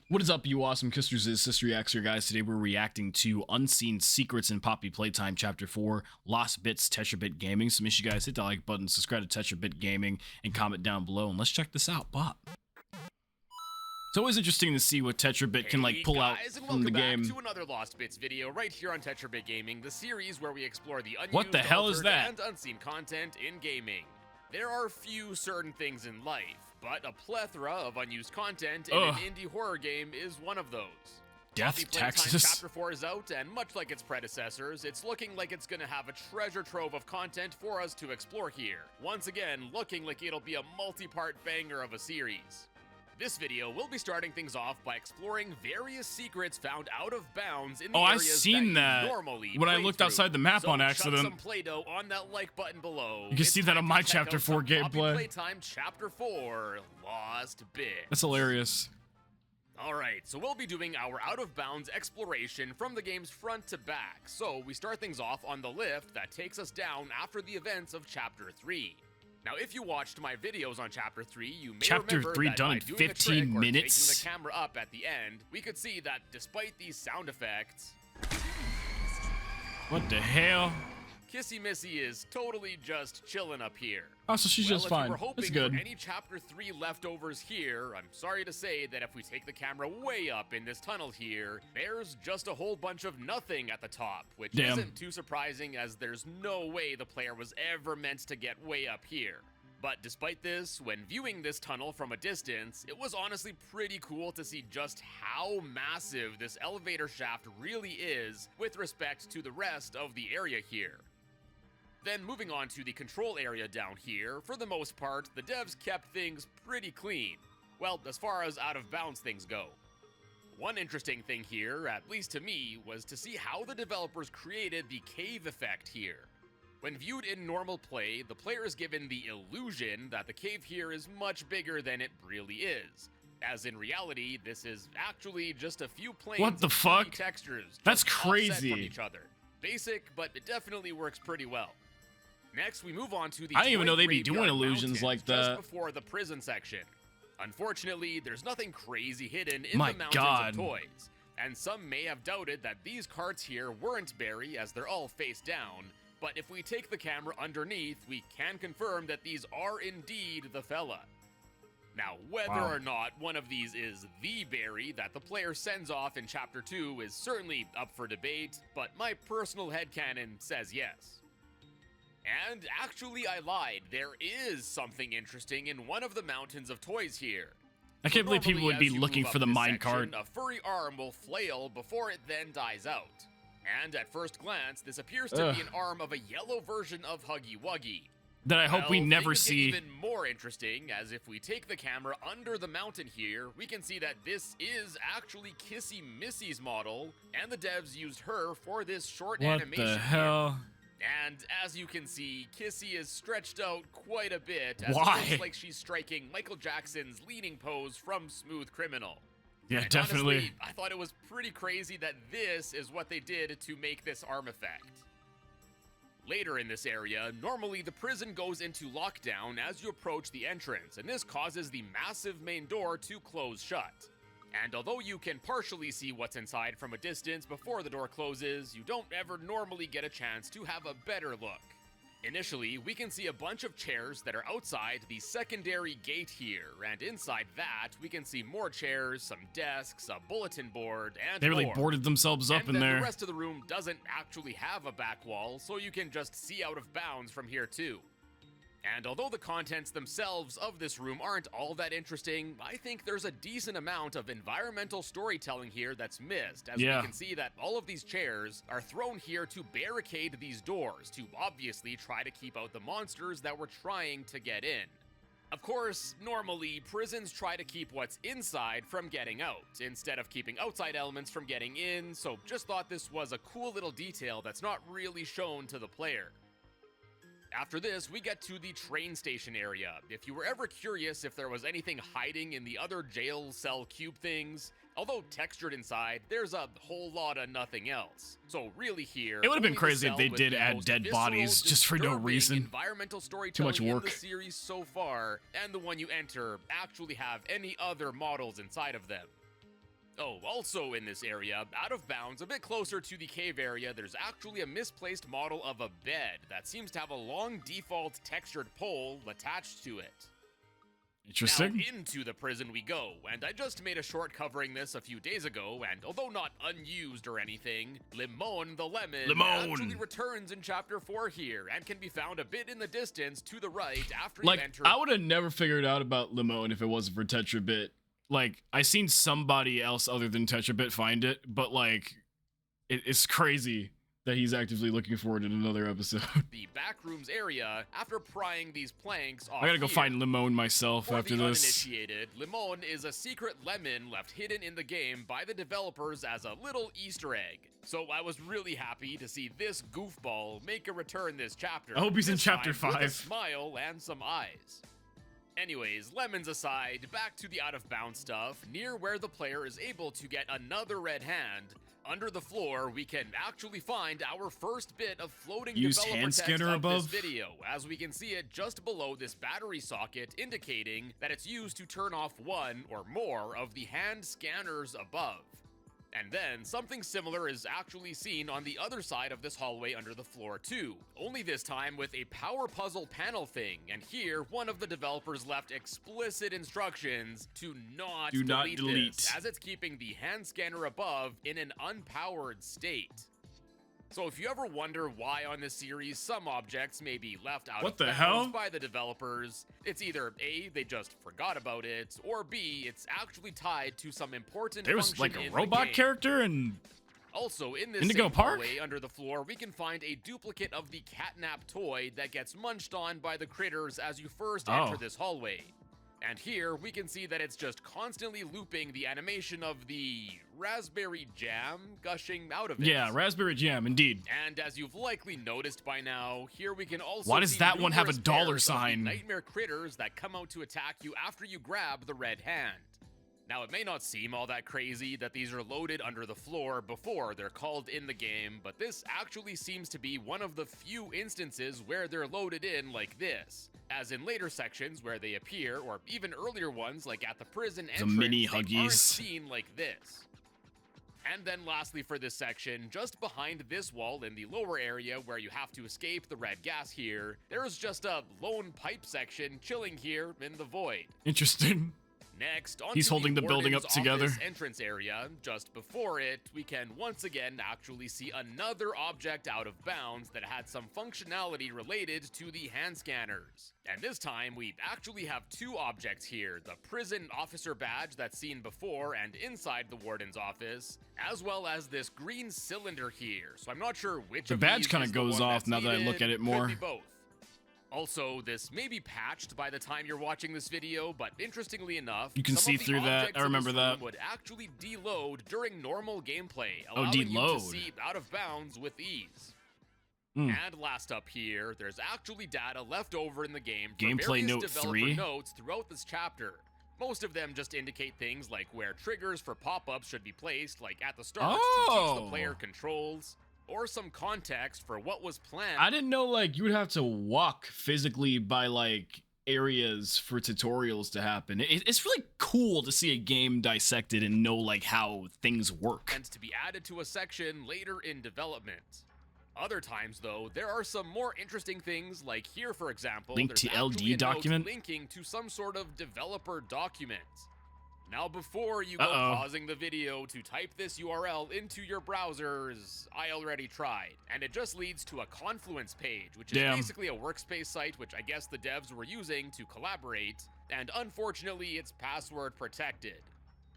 What is up, you awesome kisters? It's CistReactZ here, guys. Today we're reacting to Unseen Secrets in Poppy Playtime Chapter 4, Lost Bits, TetraBitGaming. So make sure you guys hit that like button, subscribe to TetraBitGaming, and comment down below. And let's check this out. Bop. It's always interesting to see what TetraBit can like pull out from the game. Welcome back to another Lost Bits video right here on TetraBitGaming, the series where we explore the unused, What the hell is that? and unseen content in gaming. There are few certain things in life, but a plethora of unused content in an indie horror game is one of those. Death Playtime Texas. Chapter 4 is out, and much like its predecessors, it's looking like it's gonna have a treasure trove of content for us to explore here. Once again, looking like it'll be a multi-part banger of a series. This video, we'll be starting things off by exploring various secrets found out of bounds in the I've areas seen that that you normally when I play looked through. outside the map So on chuck accident. some Play-Doh on that like button below. You can see that on my Chapter 4 gameplay. Playtime Chapter 4, Lost Bits. That's hilarious. Alright, so we'll be doing our out-of-bounds exploration from the game's front to back. So we start things off on the lift that takes us down after the events of Chapter 3. Now, if you watched my videos on Chapter 3, you may Chapter remember 3 that done by in doing 15 a trick or minutes. taking the camera up at the end, we could see that despite these sound effects, What the hell? Kissy Missy is totally just chilling up here. Oh, so she's just If you fine. were hoping That's good. for any Chapter 3 leftovers here, I'm sorry to say that if we take the camera way up in this tunnel here, there's just a whole bunch of nothing at the top, which Damn. isn't too surprising as there's no way the player was ever meant to get way up here. But despite this, when viewing this tunnel from a distance, it was honestly pretty cool to see just how massive this elevator shaft really is with respect to the rest of the area here. Then moving on to the control area down here, for the most part, the devs kept things pretty clean. Well, as far as out of bounds things go. One interesting thing here, at least to me, was to see how the developers created the cave effect here. When viewed in normal play, the player is given the illusion that the cave here is much bigger than it really is. As in reality, this is actually just a few planes What the of fuck? 3D textures That's just offset crazy. from each other. Basic, but it definitely works pretty well. Next, we move on to the I didn't even toy know they'd be doing graveyard illusions mountains like just that. before the prison section. Unfortunately, there's nothing crazy hidden in My the mountains God. of toys, and some may have doubted that these carts here weren't Barry as they're all face down, but if we take the camera underneath, we can confirm that these are indeed the fella. Now, whether Wow. or not one of these is the Barry that the player sends off in Chapter 2 is certainly up for debate, but my personal headcanon says yes. And actually, I lied. There is something interesting in one of the mountains of toys here. I can't believe people Normally, would be as you looking move for up the this minecart. section, a furry arm will flail before it then dies out. And at first glance, this appears to be an arm of a yellow version of Huggy Wuggy. That I hope we Well, never things get see. even more interesting, as if we take the camera under the mountain here, we can see that this is actually Kissy Missy's model, and the devs used her for this short What animation. the here. hell? And as you can see, Kissy is stretched out quite a bit, as Why? it looks like she's striking Michael Jackson's leading pose from Smooth Criminal. Yeah, And definitely. honestly, I thought it was pretty crazy that this is what they did to make this arm effect. Later in this area, normally the prison goes into lockdown as you approach the entrance, and this causes the massive main door to close shut. And although you can partially see what's inside from a distance before the door closes, you don't ever normally get a chance to have a better look. Initially, we can see a bunch of chairs that are outside the secondary gate here, and inside that, we can see more chairs, some desks, a bulletin board, and They really more. boarded themselves up And in then there. the rest of the room doesn't actually have a back wall, so you can just see out of bounds from here too. And although the contents themselves of this room aren't all that interesting, I think there's a decent amount of environmental storytelling here that's missed, as Yeah. we can see that all of these chairs are thrown here to barricade these doors, to obviously try to keep out the monsters that were trying to get in. Of course, normally, prisons try to keep what's inside from getting out, instead of keeping outside elements from getting in, so just thought this was a cool little detail that's not really shown to the player. After this, we get to the train station area. If you were ever curious if there was anything hiding in the other jail cell cube things, although textured inside, there's a whole lot of nothing else. So really here, It would've been only the crazy if cell they with did the add most dead visceral, bodies just for no disturbing reason. Environmental storytelling much in work. the series so far, and the one you enter actually have any other models inside of them. Oh, also in this area, out of bounds, a bit closer to the cave area, there's actually a misplaced model of a bed that seems to have a long default textured pole attached to it. Interesting. Now into the prison we go, and I just made a short covering this a few days ago, and although not unused or anything, Limon the Lemon actually returns in Chapter 4 here, and can be found a bit in the distance to the right after you enter. I would have never figured out about Limon if it wasn't for TetraBit. Like, I seen somebody else other than TetraBit find it, but like, it's crazy that he's actively looking forward to another episode. The backrooms area after prying these planks off. I gotta go find Limon myself For after the this. Uninitiated, Limon is a secret lemon left hidden in the game by the developers as a little Easter egg. So I was really happy to see this goofball make a return this chapter. I hope he's in this chapter time with 5. a smile and some eyes. Anyways, lemons aside, back to the out-of-bounds stuff, near where the player is able to get another red hand. Under the floor, we can actually find our first bit of floating developer hand text scanner of above? this video, as we can see it just below this battery socket, indicating that it's used to turn off one or more of the hand scanners above. And then, something similar is actually seen on the other side of this hallway under the floor too, only this time with a power puzzle panel thing, and here, one of the developers left explicit instructions to not delete this, as it's keeping the hand scanner above in an unpowered state. So if you ever wonder why on this series some objects may be left out of bounds by the developers, it's either A, they just forgot about it, or B, it's actually tied to some important function in the game. There was like a robot character and also in this same hallway under the floor, we can find a duplicate of the catnap toy that gets munched on by the critters as you first enter this hallway. And here, we can see that it's just constantly looping the animation of the raspberry jam gushing out of it. Yeah, raspberry jam, indeed. And as you've likely noticed by now, here we can also Why does that one have a dollar sign? sign? Nightmare critters that come out to attack you after you grab the red hand. Now, it may not seem all that crazy that these are loaded under the floor before they're called in the game, but this actually seems to be one of the few instances where they're loaded in like this. As in later sections where they appear, or even earlier ones like at the prison entrance, mini they Huggies. aren't seen like this. And then lastly for this section, just behind this wall in the lower area where you have to escape the red gas here, there is just a lone pipe section chilling here in the void. Interesting. Next, he's holding the building up together. Entrance area. Just before it, we can once again actually see another object out of bounds that had some functionality related to the hand scanners. And this time, we actually have two objects here, the prison officer badge that's seen before and inside the warden's office, as well as this green cylinder here. So I'm not sure which of these badge kind of goes off now that I look at it more. Could be both. Also, this may be patched by the time you're watching this video, but interestingly enough, you can see through that. I remember that. Would actually deload during normal gameplay, allowing you to deload. see out of bounds with ease. Mm. And last up here, there's actually data left over in the game for Gameplay various note developer 3 notes throughout this chapter. Most of them just indicate things like where triggers for pop-ups should be placed, like at the start to teach the player controls, or some context for what was planned. I didn't know like you would have to walk physically by like areas for tutorials to happen. It's really cool to see a game dissected and know like how things work. And to be added to a section later in development. Other times, though, there are some more interesting things, like here, for example, Link there's to actually LD a document? note linking to some sort of developer document. Now, before you go pausing the video to type this URL into your browsers, I already tried, and it just leads to a Confluence page, which is basically a workspace site which I guess the devs were using to collaborate, and unfortunately, it's password protected.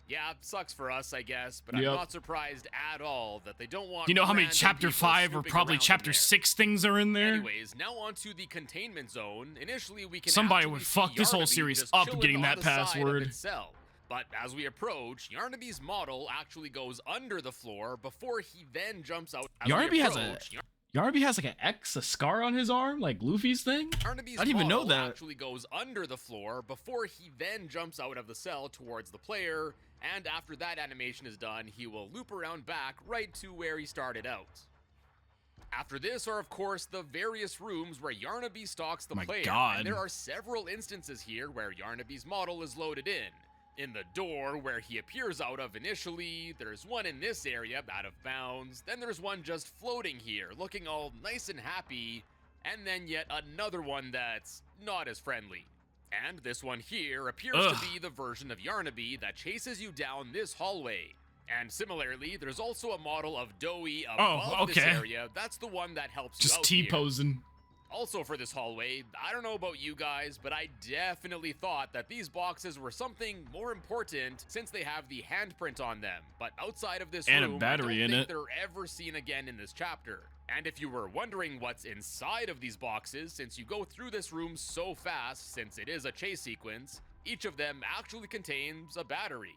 Yeah, sucks for us, I guess, but I'm not surprised at all that they don't want. You know how many chapter 5 or probably chapter 6 things are in there? Anyways, now on to the containment zone. Initially, we can somebody would fuck this whole series up getting that password. But as we approach, Yarnaby's model actually goes under the floor before he then jumps out. Yarnaby has like an X, a scar on his arm, like Luffy's thing? I didn't even know that. Actually goes under the floor before he then jumps out of the cell towards the player, and after that animation is done, he will loop around back right to where he started out. After this are, of course, the various rooms where Yarnaby stalks the player. And there are several instances here where Yarnaby's model is loaded in. In the door where he appears out of initially, there's one in this area out of bounds, then there's one just floating here, looking all nice and happy, and then yet another one that's not as friendly. And this one here appears to be the version of Yarnaby that chases you down this hallway. And similarly, there's also a model of Doughy above this area. That's the one that helps you out here. Just T-posing. Also for this hallway, I don't know about you guys, but I definitely thought that these boxes were something more important since they have the handprint on them. But outside of this room, a battery I don't in think it. they're ever seen again in this chapter. And if you were wondering what's inside of these boxes, since you go through this room so fast, since it is a chase sequence, each of them actually contains a battery.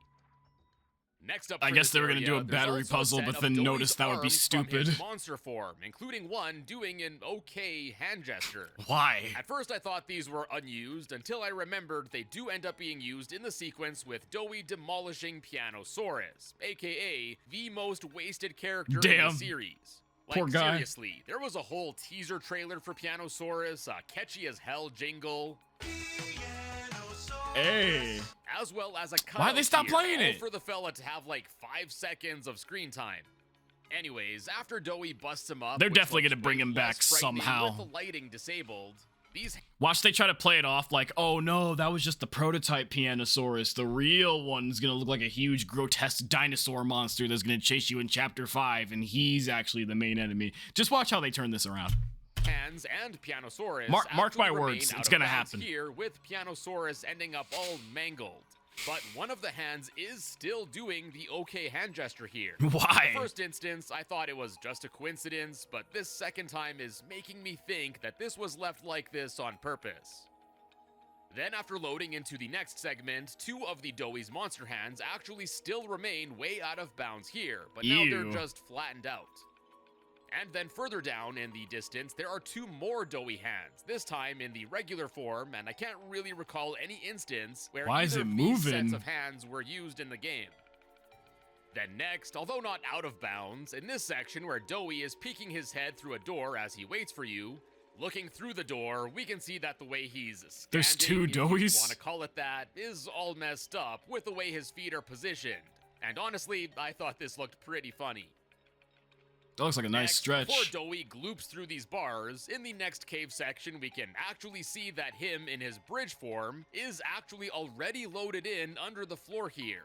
Next up, I guess they were going to do a battery puzzle, but then noticed that would be stupid. Monster form, including one doing an okay hand gesture. Why? At first, I thought these were unused until I remembered they do end up being used in the sequence with Doughy demolishing Pianosaurus, aka the most wasted character in the series. Like, poor guy. Seriously, there was a whole teaser trailer for Pianosaurus, a catchy as hell jingle. Hey. As well as a cut. Why'd they stop playing it? For the fella to have like 5 seconds of screen time. Anyways, after Doughy busts him up, they're definitely gonna bring him back somehow. With the lighting disabled, watch they try to play it off like, oh no, that was just the prototype Pianosaurus. The real one's gonna look like a huge, grotesque dinosaur monster that's gonna chase you in Chapter 5, and he's actually the main enemy. Just watch how they turn this around. Hands and Pianosaurus mark my words, it's gonna happen here, with Pianosaurus ending up all mangled. But one of the hands is still doing the okay hand gesture here. Why? In the first instance, I thought it was just a coincidence, but this second time is making me think that this was left like this on purpose. Then after loading into the next segment, 2 of the Doughy's monster hands actually still remain way out of bounds here, but now they're just flattened out. And then further down in the distance, there are 2 more Doughy hands, this time in the regular form, and I can't really recall any instance where either of these sets of hands were used in the game. Then next, although not out of bounds, in this section where Doughy is peeking his head through a door as he waits for you, looking through the door, we can see that the way he's standing, there's 2 Doughys? If you want to call it that, is all messed up with the way his feet are positioned. And honestly, I thought this looked pretty funny. That looks like a nice stretch. Before Doughy gloops through these bars, in the next cave section, we can actually see that him in his bridge form is actually already loaded in under the floor here.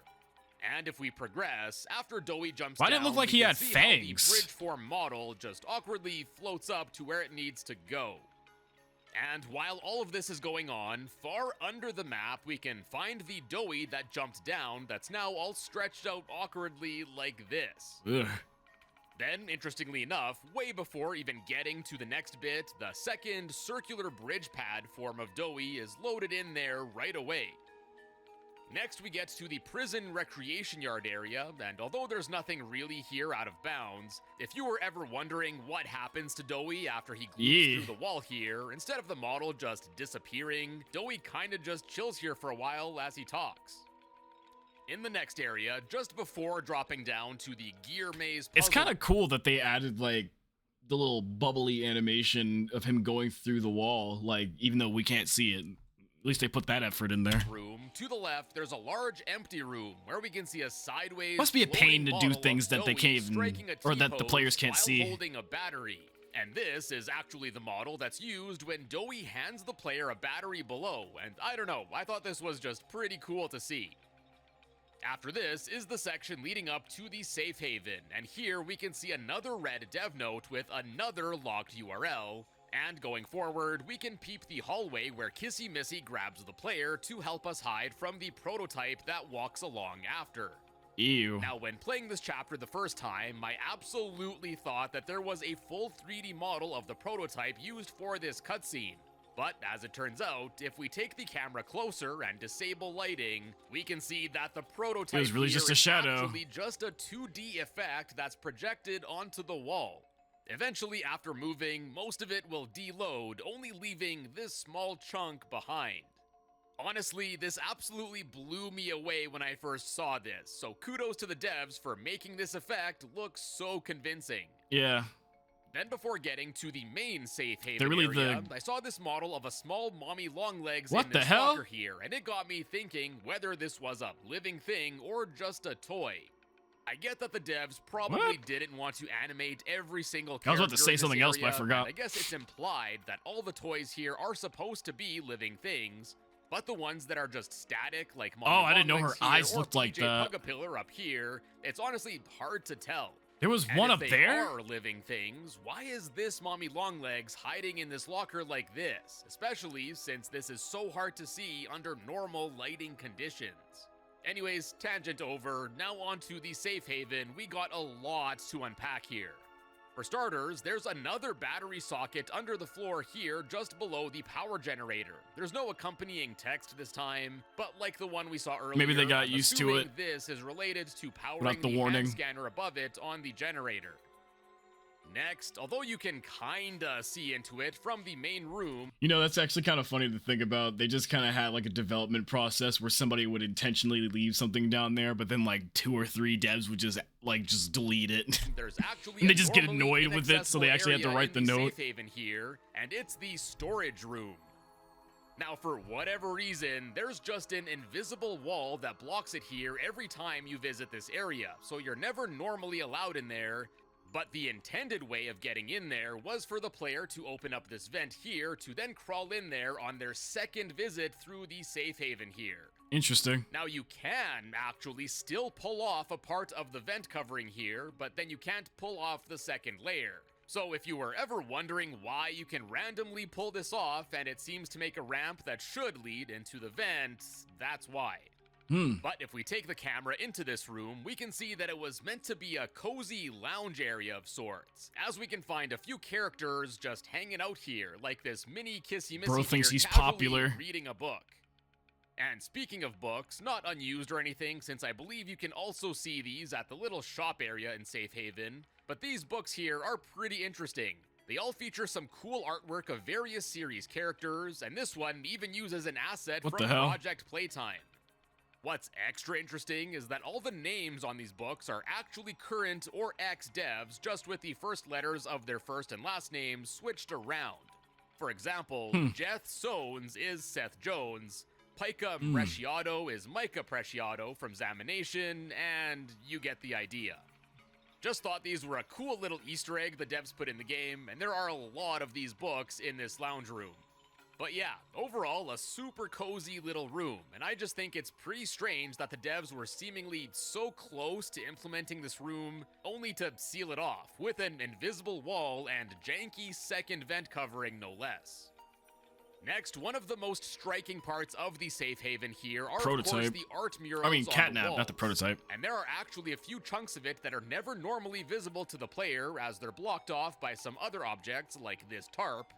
And if we progress, after Doughy jumps down, why did it look like he had fangs? The bridge form model just awkwardly floats up to where it needs to go. And while all of this is going on, far under the map, we can find the Doughy that jumped down that's now all stretched out awkwardly like this. Ugh. Then, interestingly enough, way before even getting to the next bit, the second circular bridge pad form of Doughy is loaded in there right away. Next, we get to the prison recreation yard area, and although there's nothing really here out of bounds, if you were ever wondering what happens to Doughy after he glues through the wall here, instead of the model just disappearing, Doughy kinda just chills here for a while as he talks. In the next area, just before dropping down to the gear maze puzzle, it's kind of cool that they added like the little bubbly animation of him going through the wall, like even though we can't see it. At least they put that effort in there. Room to the left, there's a large empty room where we can see a sideways. Must be a pain to do things that they can't even, or that the players can't see. Holding a battery. And this is actually the model that's used when Doughy hands the player a battery below. And I don't know, I thought this was just pretty cool to see. After this is the section leading up to the safe haven, and here we can see another red dev note with another locked URL, and going forward, we can peep the hallway where Kissy Missy grabs the player to help us hide from the prototype that walks along after. Ew. Now, when playing this chapter the first time, I absolutely thought that there was a full 3D model of the prototype used for this cutscene. But as it turns out, if we take the camera closer and disable lighting, we can see that the prototype is really just a shadow. Actually just a 2D effect that's projected onto the wall. Eventually, after moving, most of it will deload, only leaving this small chunk behind. Honestly, this absolutely blew me away when I first saw this, so kudos to the devs for making this effect look so convincing. Yeah. Then before getting to the main safe haven They're really area, I saw this model of a small mommy longlegs What in the this hell? locker here, and it got me thinking whether this was a living thing or just a toy. I get that the devs probably didn't want to animate every single character. I was about to say in this something else, but I area, forgot. and I guess it's implied that all the toys here are supposed to be living things, but the ones that are just static, like Mommy I didn't know her Longlegs here eyes or looked like PJ that. Pugapillar up here, it's honestly hard to tell. There was And one if up they there? are living things, why is this Mommy Longlegs hiding in this locker like this? Especially since this is so hard to see under normal lighting conditions. Anyways, tangent over, now on to the safe haven. We got a lot to unpack here. For starters, there's another battery socket under the floor here just below the power generator. There's no accompanying text this time, but like the one we saw earlier, Maybe they got I'm used to assuming it this is related to powering without the the warning. hand scanner above it on the generator. Next, although you can kinda see into it from the main room, You know, that's actually kind of funny to think about. They just kind of had like a development process where somebody would intentionally leave something down there, but then like 2 or 3 devs would just delete it. there's actually And they a just get normally annoyed with it, so they actually have to inaccessible write the area in note. safe haven here, and it's the storage room. Now, for whatever reason, there's just an invisible wall that blocks it here every time you visit this area, so you're never normally allowed in there. But the intended way of getting in there was for the player to open up this vent here to then crawl in there on their second visit through the safe haven here. Interesting. Now you can actually still pull off a part of the vent covering here, but then you can't pull off the second layer. So if you were ever wondering why you can randomly pull this off and it seems to make a ramp that should lead into the vent, that's why. But if we take the camera into this room, we can see that it was meant to be a cozy lounge area of sorts, as we can find a few characters just hanging out here, like this mini Kissy Missy Bro thinks here he's casually popular. reading a book. And speaking of books, not unused or anything, since I believe you can also see these at the little shop area in Safe Haven, but these books here are pretty interesting. They all feature some cool artwork of various series characters, and this one even uses an asset What from the hell? Project Playtime. What's extra interesting is that all the names on these books are actually current or ex-devs, just with the first letters of their first and last names switched around. For example, Jeth Sones is Seth Jones, Pika Preciado is Micah Preciado from Zamination, and you get the idea. Just thought these were a cool little Easter egg the devs put in the game, and there are a lot of these books in this lounge room. But yeah, overall a super cozy little room, and I just think it's pretty strange that the devs were seemingly so close to implementing this room, only to seal it off, with an invisible wall and janky second vent covering no less. Next, one of the most striking parts of the safe haven here are of course Prototype. the art murals I mean, on catnap, the not the walls. prototype. And there are actually a few chunks of it that are never normally visible to the player, as they're blocked off by some other objects like this tarp.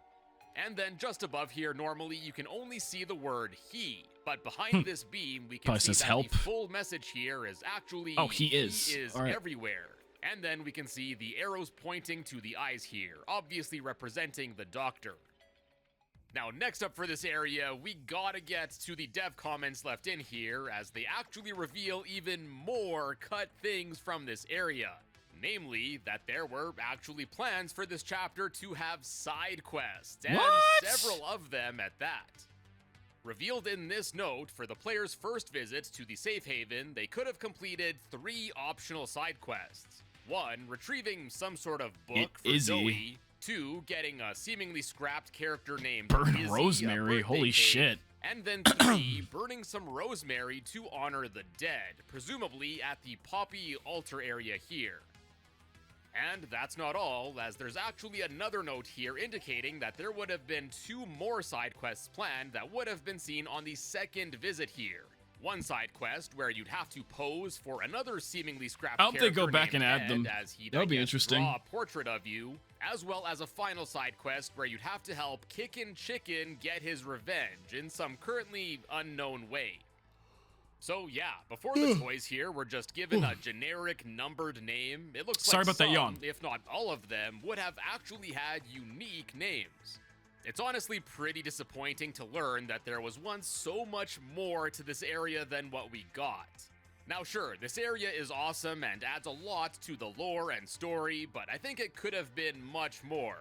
And then just above here, normally you can only see the word he, but behind this beam we can Probably see says that help. the full message here is actually Oh, he is. All right. everywhere. And then we can see the arrows pointing to the eyes here, obviously representing the doctor. Now, next up for this area, we gotta get to the dev comments left in here, as they actually reveal even more cut things from this area. Namely, that there were actually plans for this chapter to have side quests, and What? several of them at that. Revealed in this note, for the player's first visit to the safe haven, they could have completed 3 optional side quests. 1, retrieving some sort of book for Izzy. Zoe. 2, getting a seemingly scrapped character named Burn Izzy, a rosemary, birthday holy cake. shit. And then 3, burning some rosemary to honor the dead, presumably at the Poppy altar area here. And that's not all, as there's actually another note here indicating that there would have been 2 more side quests planned that would have been seen on the second visit here. One side quest where you'd have to pose for another seemingly scrapped I hope they go character back named and add Ed, them. as he'd, That would I be guess, interesting. draw a portrait of you, as well as a final side quest where you'd have to help Kickin' Chicken get his revenge in some currently unknown way. So yeah, before the toys here were just given a generic numbered name, it looks Sorry like about that some, yawn. if not all of them, would have actually had unique names. It's honestly pretty disappointing to learn that there was once so much more to this area than what we got. Now sure, this area is awesome and adds a lot to the lore and story, but I think it could have been much more.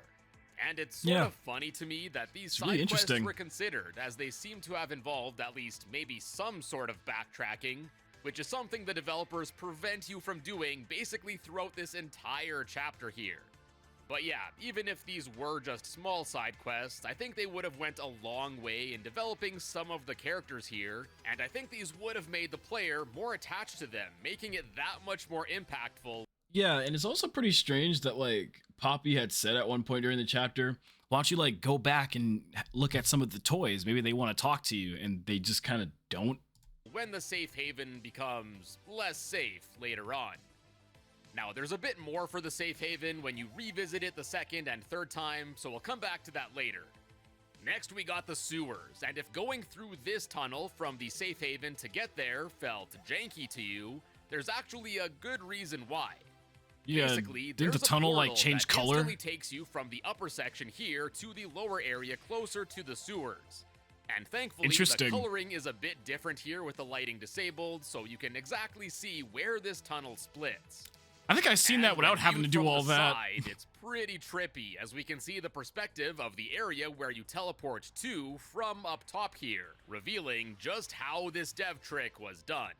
And it's sort of funny to me that these side quests were considered, as they seem to have involved at least maybe some sort of backtracking, which is something the developers prevent you from doing basically throughout this entire chapter here. But yeah, even if these were just small side quests, I think they would have went a long way in developing some of the characters here, and I think these would have made the player more attached to them, making it that much more impactful. Yeah, and it's also pretty strange that, like, Poppy had said at one point during the chapter, why don't you, like, go back and look at some of the toys? Maybe they want to talk to you, and they just kind of don't. When the safe haven becomes less safe later on. Now, there's a bit more for the safe haven when you revisit it the second and third time, so we'll come back to that later. Next, we got the sewers, and if going through this tunnel from the safe haven to get there felt janky to you, there's actually a good reason why. Yeah, basically, didn't the tunnel like change color? It takes you from the upper section here to the lower area closer to the sewers. And thankfully, the coloring is a bit different here with the lighting disabled, so you can exactly see where this tunnel splits. I think I've seen that without having to do all that. It's pretty trippy, as we can see the perspective of the area where you teleport to from up top here, revealing just how this dev trick was done.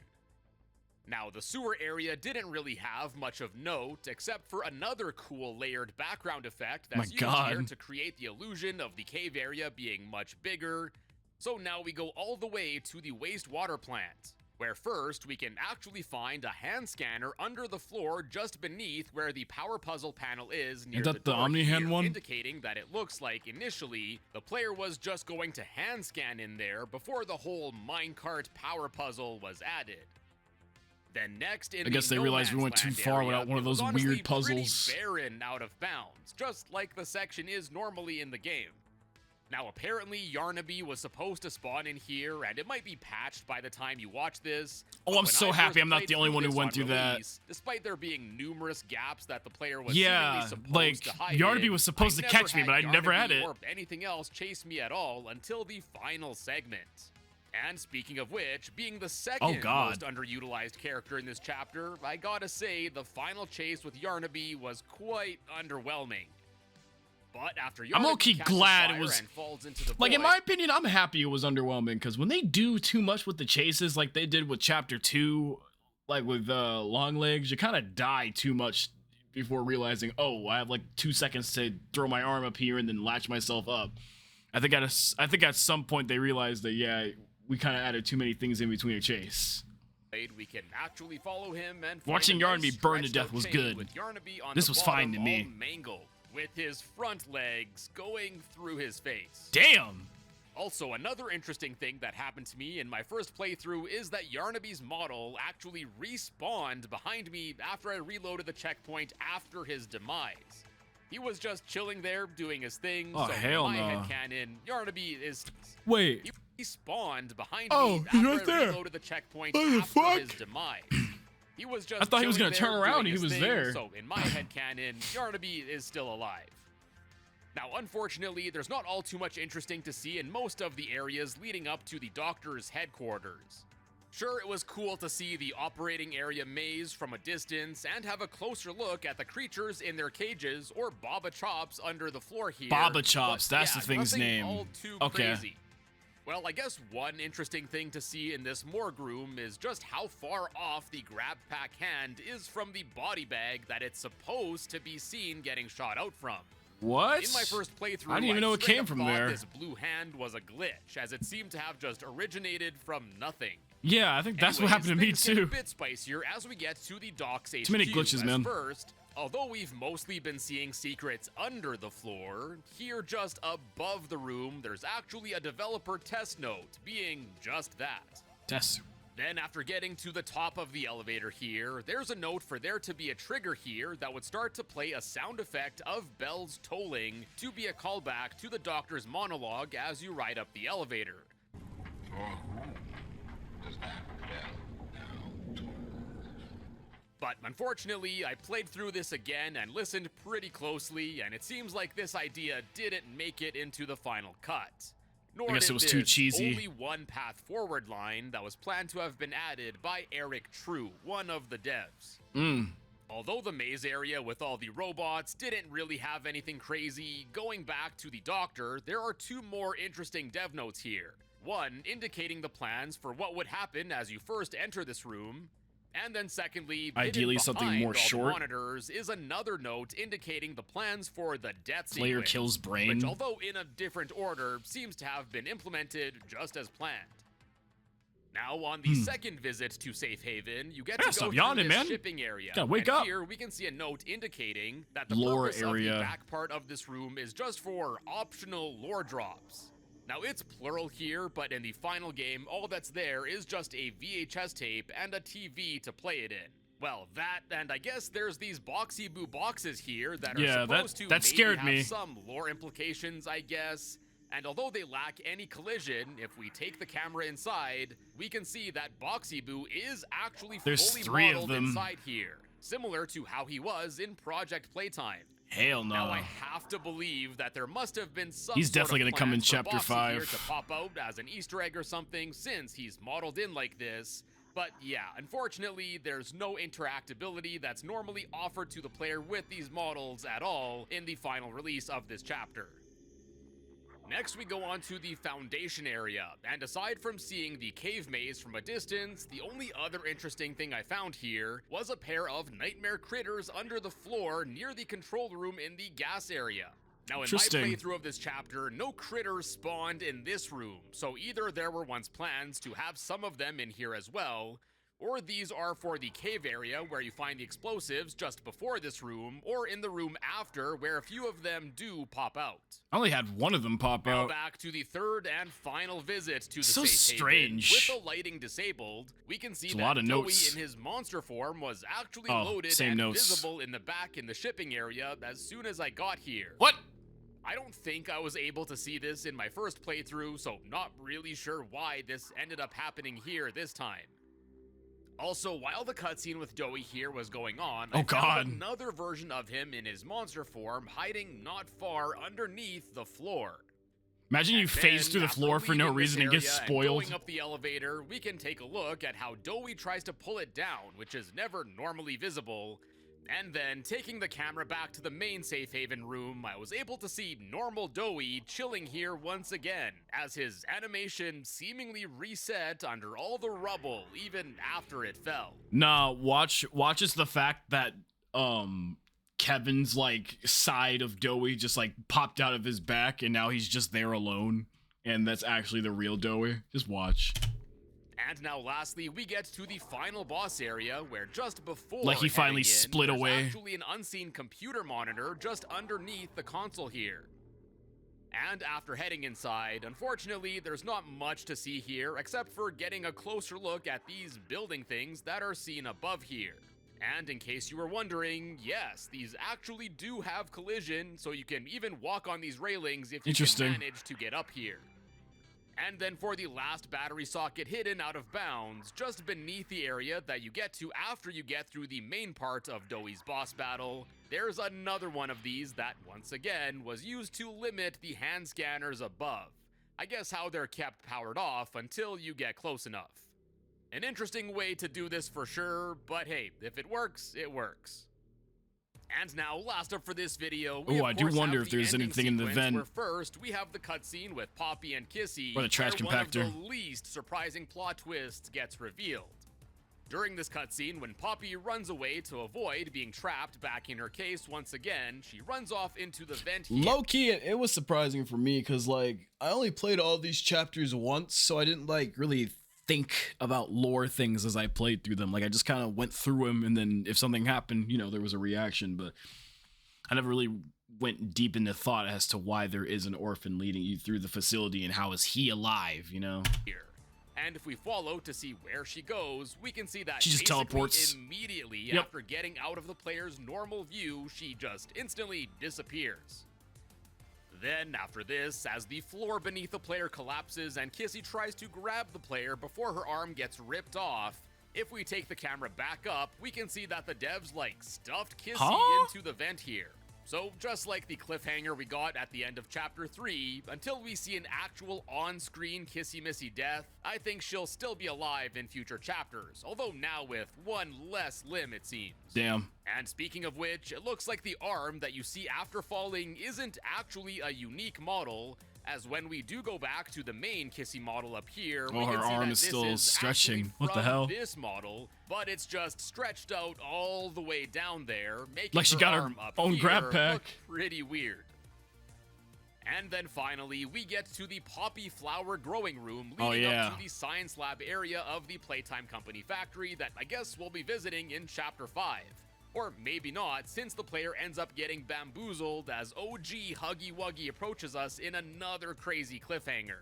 Now, the sewer area didn't really have much of note, except for another cool layered background effect that's used here to create the illusion of the cave area being much bigger. So now we go all the way to the wastewater plant, where first we can actually find a hand scanner under the floor just beneath where the power puzzle panel is near the door Omni-hand one? Indicating that it looks like initially the player was just going to hand scan in there before the whole minecart power puzzle was added. Then next, in I guess they realized we went too far without one of those weird puzzles. Pretty barren out of bounds, just like the section is normally in the game. Now, apparently, Yarnaby was supposed to spawn in here, and it might be patched by the time you watch this. Oh, I'm so happy I'm not the only one who went through that. Despite there being numerous gaps that the player was supposed to hide Yarnaby was supposed to catch me, but I never had it. Or anything else chase me at all until the final segment. And speaking of which, being the second most underutilized character in this chapter, I gotta say, the final chase with Yarnaby was quite underwhelming. But after Yarnaby I'm low-key glad it was, like, in my opinion, I'm happy it was underwhelming, because when they do too much with the chases, like they did with Chapter 2, like with Long Legs, you kind of die too much before realizing, oh, I have like 2 seconds to throw my arm up here and then latch myself up. I think at some point they realized that, yeah, we kind of added too many things in between a chase. We can actually follow him, and watching Yarnaby burn to death was good. This was fine to me. Mangled, with his front legs going through his face. Damn! Also, another interesting thing that happened to me in my first playthrough is that Yarnaby's model actually respawned behind me after I reloaded the checkpoint after his demise. He was just chilling there doing his thing, so in my headcanon, Yarnaby is... Wait. He spawned behind me after I reloaded the checkpoint after his demise. He was just I thought he was going to turn around and he was thing, there. So in my headcanon, Yarnaby is still alive. Now, unfortunately, there's not all too much interesting to see in most of the areas leading up to the Doctor's headquarters. Sure, it was cool to see the operating area maze from a distance and have a closer look at the creatures in their cages or Baba Chops under the floor here. Baba Chops, that's the thing's name. All too crazy. Well, I guess one interesting thing to see in this morgue room is just how far off the grab pack hand is from the body bag that it's supposed to be seen getting shot out from. What? In my first playthrough, I didn't even know it came from there. This blue hand was a glitch, as it seemed to have just originated from nothing. Yeah, I think that's what happened to me too. A bit spicier as we get to the docks HQ. Too many glitches, man. First, although we've mostly been seeing secrets under the floor, here just above the room, there's actually a developer test note being just that. Test. Then after getting to the top of the elevator here, there's a note for there to be a trigger here that would start to play a sound effect of bells tolling to be a callback to the Doctor's monologue as you ride up the elevator. But unfortunately, I played through this again and listened pretty closely, and it seems like this idea didn't make it into the final cut. Nor I guess did it was too this cheesy. only one path forward line that was planned to have been added by Eric True, one of the devs. Although the maze area with all the robots didn't really have anything crazy, going back to the doctor, there are two more interesting dev notes here. One indicating the plans for what would happen as you first enter this room, and then secondly, ideally hidden something behind more all the short. monitors is another note indicating the plans for the death Player sequence, kills brain. which, although in a different order, seems to have been implemented just as planned. Now, on the second visit to Safe Haven, you get to go stop through yawning, this man. shipping area. Gotta wake and up. Here we can see a note indicating that the Lore purpose area. of the back part of this room is just for optional lore drops. Now, it's plural here, but in the final game, all that's there is just a VHS tape and a TV to play it in. Well, that, and I guess there's these Boxy Boo boxes here that are supposed to that maybe scared have me. some lore implications, I guess. And although they lack any collision, if we take the camera inside, we can see that Boxy Boo is actually There's fully 3 of modeled them. inside here, similar to how he was in Project Playtime. Hell no. Now I have to believe that there must have been some He's sort definitely of gonna come in plans for chapter Boxy here 5. to pop out as an Easter egg or something, since he's modeled in like this. But yeah, unfortunately, there's no interactability that's normally offered to the player with these models at all in the final release of this chapter. Next, we go on to the Foundation area, and aside from seeing the cave maze from a distance, the only other interesting thing I found here was a pair of nightmare critters under the floor near the control room in the gas area. Now, in my Interesting. playthrough of this chapter, no critters spawned in this room, so either there were once plans to have some of them in here as well, or these are for the cave area where you find the explosives just before this room, or in the room after where a few of them do pop out. I only had one of them pop Now out. back to the third and final visit to the So safe strange. haven. With the lighting disabled, we can see There's a that lot of Dowie notes. in his monster form was actually Oh, loaded same and notes. visible in the back in the shipping area as soon as I got here. What? I don't think I was able to see this in my first playthrough, so not really sure why this ended up happening here this time. Also, while the cutscene with Dowie here was going on, I found another version of him in his monster form hiding not far underneath the floor. Imagine you And phase then, through the after floor for no leaving this reason and get area spoiled. Going up the elevator, we can take a look at how Dowie tries to pull it down, which is never normally visible. And then, taking the camera back to the main safe haven room, I was able to see normal Dowie chilling here once again, as his animation seemingly reset under all the rubble, even after it fell. Nah, watch is the fact that Kevin's like side of Dowie just like popped out of his back and now he's just there alone. And that's actually the real Dowie. Just watch. And now lastly, we get to the final boss area where just before Like he finally heading in, split there's away. actually an unseen computer monitor just underneath the console here. And after heading inside, unfortunately, there's not much to see here except for getting a closer look at these building things that are seen above here. And in case you were wondering, yes, these actually do have collision, so you can even walk on these railings if you can manage to get up here. And then for the last battery socket hidden out of bounds, just beneath the area that you get to after you get through the main part of Dowie's boss battle, there's another one of these that, once again, was used to limit the hand scanners above. I guess how they're kept powered off until you get close enough. An interesting way to do this for sure, but hey, if it works, it works. And now, last up for this video, we I do wonder if there's anything in the vent. Where first, we have the cutscene with Poppy and Kissy, or the trash compactor. One of the least surprising plot twists gets revealed. During this cutscene, when Poppy runs away to avoid being trapped back in her case once again, she runs off into the vent here. Low-key, it was surprising for me because, like, I only played all these chapters once, so I didn't, like, really think about lore things as I played through them. Like I just kind of went through them, and then if something happened, you know, there was a reaction, but I never really went deep into thought as to why there is an orphan leading you through the facility and how is he alive, you know? Here. And if we follow to see where she goes, we can see that she just teleports immediately after getting out of the player's normal view. She just instantly disappears. Then, after this, as the floor beneath the player collapses and Kissy tries to grab the player before her arm gets ripped off, if we take the camera back up, we can see that the devs, like, stuffed Kissy into the vent here. So just like the cliffhanger we got at the end of chapter 3, until we see an actual on-screen Kissy Missy death, I think she'll still be alive in future chapters, although now with one less limb it seems. Damn. And speaking of which, it looks like the arm that you see after falling isn't actually a unique model, as when we do go back to the main Kissy model up here, we Oh, can her see arm that is this still is stretching. actually What the from hell? this model, but it's just stretched out all the way down there, making Like she got her arm up own here grab pack. look pretty weird. And then finally, we get to the poppy flower growing room leading up to the science lab area of the Playtime Company factory that I guess we'll be visiting in Chapter 5. Or maybe not, since the player ends up getting bamboozled as OG Huggy Wuggy approaches us in another crazy cliffhanger.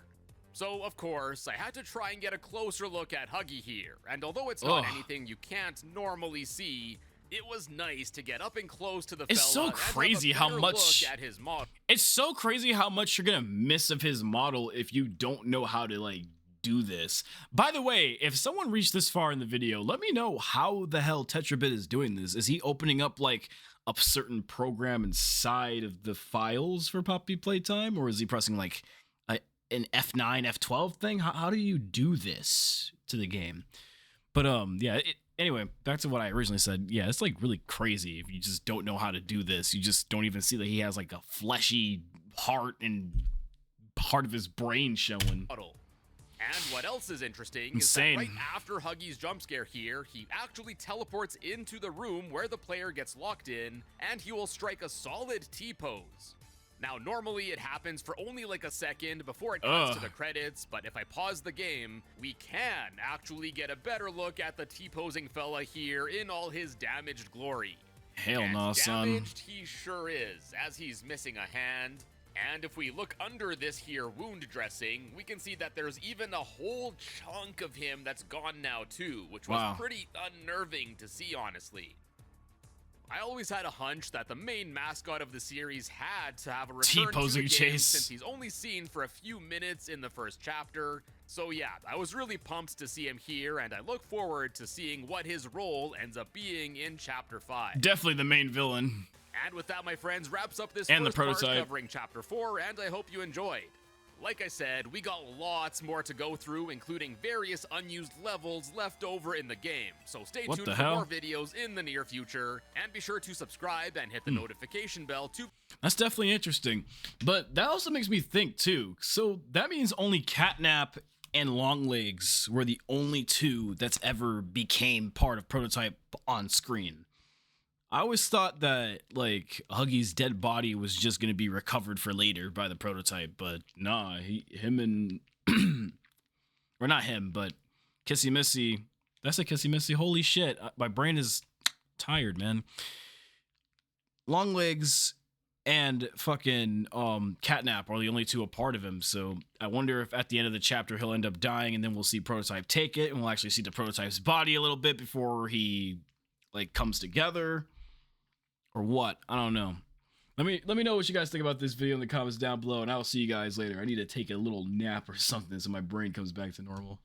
So, of course, I had to try and get a closer look at Huggy here, and although it's not anything you can't normally see, it was nice to get up and close to the It's fella so crazy how much look at his model. It's so crazy how much you're gonna miss of his model if you don't know how to like do this. By the way, if someone reached this far in the video, let me know how the hell TetraBit is doing this. Is he opening up like a certain program inside of the files for Poppy Playtime, or is he pressing like an F9, F12 thing? How do you do this to the game? But yeah. Anyway, back to what I originally said. Yeah, it's like really crazy if you just don't know how to do this. You just don't even see that he has like a fleshy heart and part of his brain showing. And what else is interesting Insane. is that right after Huggy's jump scare here, he actually teleports into the room where the player gets locked in, and he will strike a solid T-pose. Now, normally it happens for only like a second before it cuts to the credits, but if I pause the game, we can actually get a better look at the T-posing fella here in all his damaged glory. Hell no, son. Damaged he sure is, as he's missing a hand. And if we look under this here wound dressing, we can see that there's even a whole chunk of him that's gone now too, which was pretty unnerving to see, honestly. I always had a hunch that the main mascot of the series had to have a return to the game since he's only seen for a few minutes in the first chapter. So yeah, I was really pumped to see him here, and I look forward to seeing what his role ends up being in Chapter 5. Definitely the main villain. And with that, my friends, wraps up this and first the prototype part covering Chapter 4, and I hope you enjoyed. Like I said, we got lots more to go through, including various unused levels left over in the game. So stay tuned for more videos in the near future, and be sure to subscribe and hit the notification bell to... That's definitely interesting. But that also makes me think too. So that means only Catnap and Longlegs were the only two that's ever became part of Prototype on screen. I always thought that, like, Huggy's dead body was just going to be recovered for later by the Prototype, but nah, him and... or not him, but Kissy Missy. That's a Kissy Missy. Holy shit. My brain is tired, man. Longlegs and fucking Catnap are the only two a part of him, so I wonder if at the end of the chapter he'll end up dying, and then we'll see Prototype take it, and we'll actually see the Prototype's body a little bit before he, like, comes together. Or what? I don't know. Let me know what you guys think about this video in the comments down below, and I will see you guys later. I need to take a little nap or something so my brain comes back to normal.